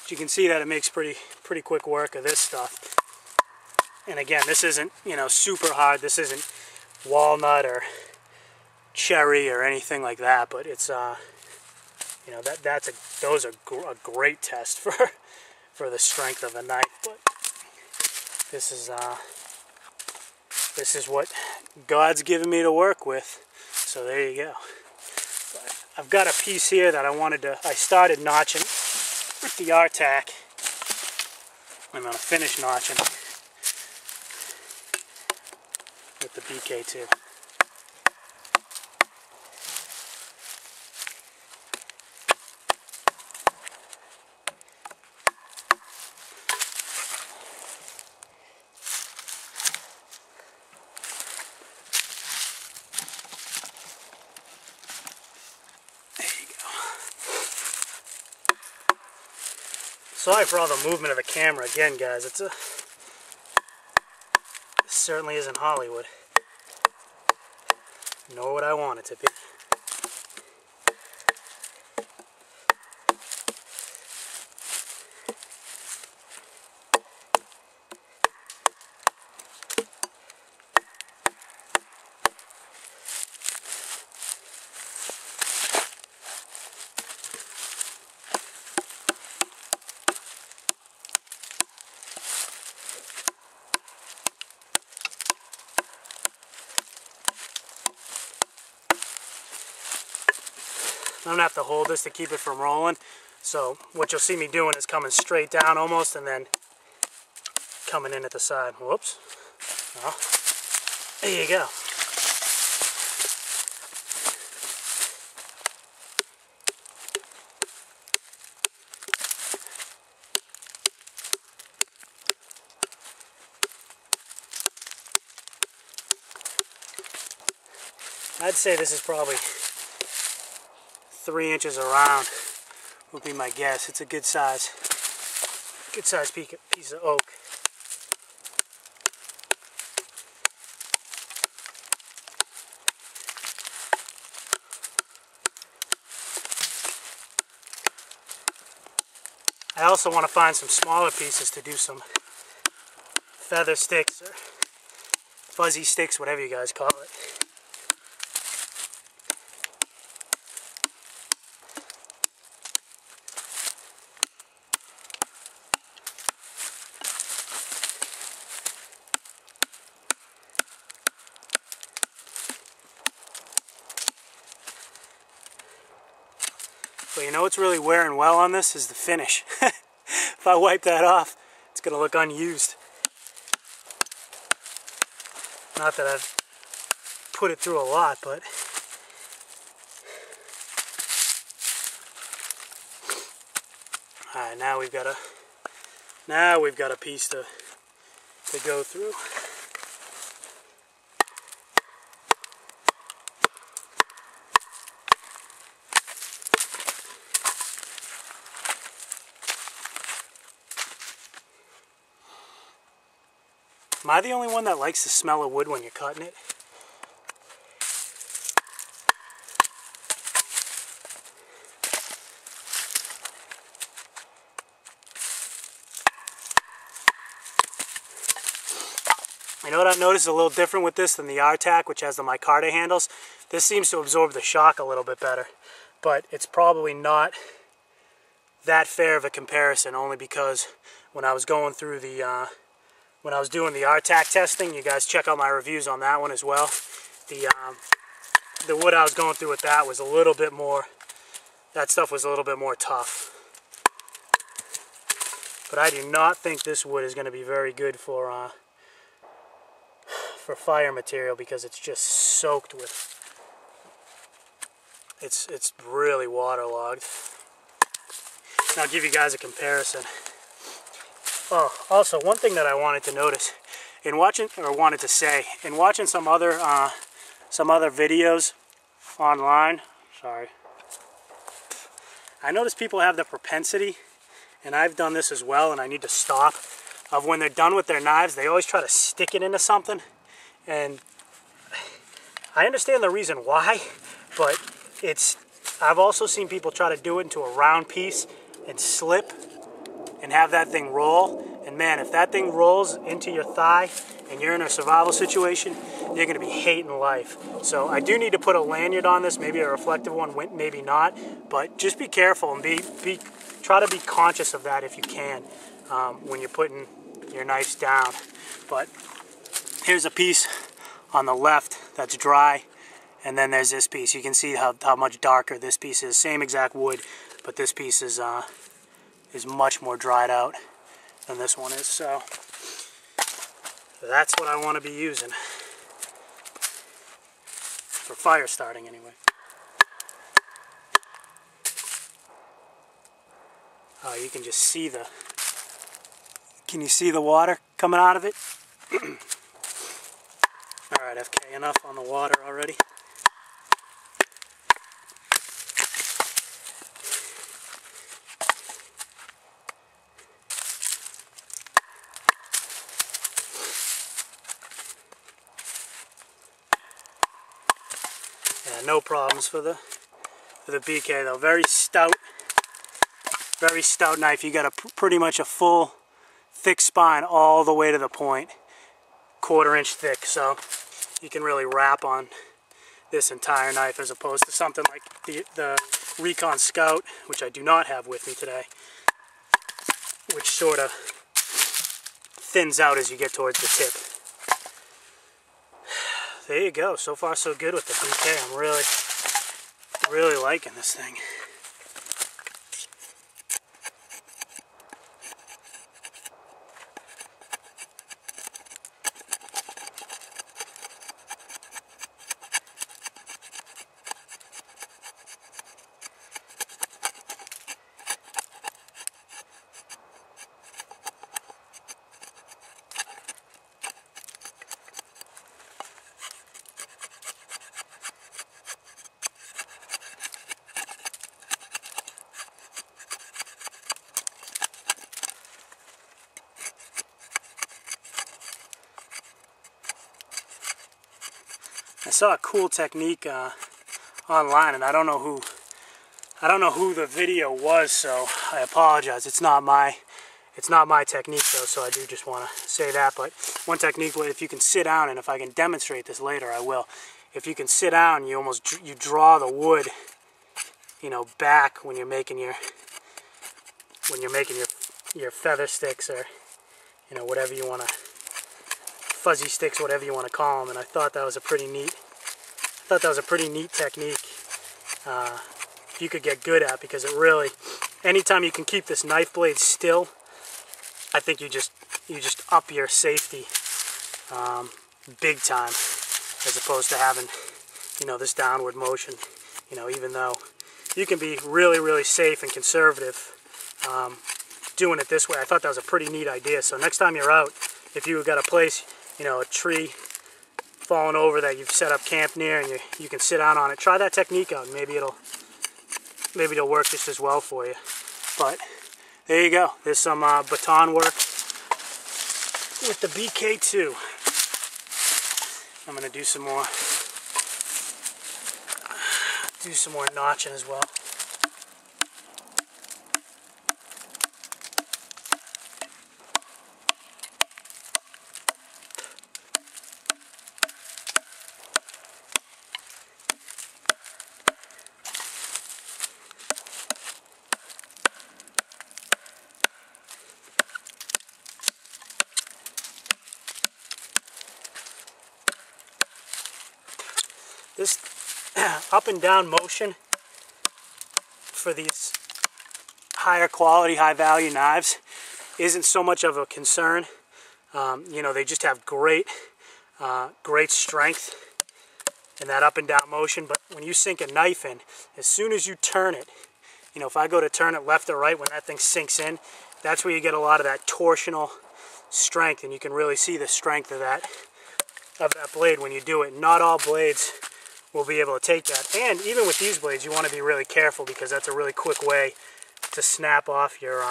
But you can see that it makes pretty quick work of this stuff. And again, this isn't, you know, super hard. This isn't walnut or cherry or anything like that, but it's you know, those are a great test for the strength of a knife. But this is what God's given me to work with. So there you go. But I've got a piece here that I started notching with the R-tack. I'm going to finish notching with the BK2. Sorry for all the movement of the camera again, guys. It certainly isn't Hollywood, nor what I want it to be. I'm going to have to hold this to keep it from rolling. So what you'll see me doing is coming straight down almost and then coming in at the side. Whoops. Well, there you go. I'd say this is probably 3 inches around would be my guess. It's a good size piece of oak. I also want to find some smaller pieces to do some feather sticks or fuzzy sticks, whatever you guys call it. But you know what's really wearing well on this is the finish. If I wipe that off, it's going to look unused. Not that I've put it through a lot, but alright, now we've got a piece to go through. Am I the only one that likes the smell of wood when you're cutting it? You know what I've noticed is a little different with this than the R-tack, which has the micarta handles? This seems to absorb the shock a little bit better, but it's probably not that fair of a comparison, only because when I was going through the when I was doing the R-tack testing, you guys check out my reviews on that one as well. The wood I was going through with that was a little bit more, that stuff was a little bit more tough. But I do not think this wood is going to be very good for fire material, because it's just soaked with, it's really waterlogged. And I'll give you guys a comparison. Oh, also one thing that I wanted to notice in watching, or wanted to say, in watching some other videos online, sorry, I noticed people have the propensity, and I've done this as well, and I need to stop, of when they're done with their knives, they always try to stick it into something, and I understand the reason why, but I've also seen people try to do it into a round piece and slip and have that thing roll. And man, if that thing rolls into your thigh and you're in a survival situation, you're going to be hating life. So I do need to put a lanyard on this, maybe a reflective one, maybe not. But just be careful and try to be conscious of that if you can when you're putting your knives down. But here's a piece on the left that's dry, and then there's this piece. You can see how much darker this piece is. Same exact wood, but this piece is much more dried out than this one is. So that's what I want to be using for fire starting anyway. Oh, you can just see can you see the water coming out of it? Alright, FK, enough on the water already. Yeah, no problems for the BK though. Very stout knife. You got pretty much a full thick spine all the way to the point, 1/4 inch thick. So you can really wrap on this entire knife as opposed to something like the Recon Scout, which I do not have with me today, which sort of thins out as you get towards the tip. There you go. So far so good with the BK. I'm really liking this thing. I saw a cool technique online, and I don't know who the video was, so I apologize. It's not my technique though, so I do just want to say that. But one technique, if you can sit down, and if I can demonstrate this later, I will. If you can sit down, you draw the wood, back when you're making your feather sticks, or whatever you want to, fuzzy sticks, whatever you want to call them. And I thought that was a pretty neat technique you could get good at, because it really, anytime you can keep this knife blade still, I think you just up your safety big time, as opposed to having this downward motion. Even though you can be really safe and conservative doing it this way, I thought that was a pretty neat idea. So next time you're out, if you've got a place, a tree falling over that you've set up camp near, and you can sit down on it, try that technique out, and maybe it'll work just as well for you. But there you go. There's some baton work with the BK2. I'm gonna do some more notching as well. This up and down motion for these higher quality, high value knives isn't so much of a concern. They just have great strength in that up and down motion. But when you sink a knife in, as soon as you turn it, if I go to turn it left or right, when that thing sinks in, that's where you get a lot of that torsional strength, and you can really see the strength of that blade when you do it. Not all blades will be able to take that, and even with these blades, you want to be really careful, because that's a really quick way to snap off your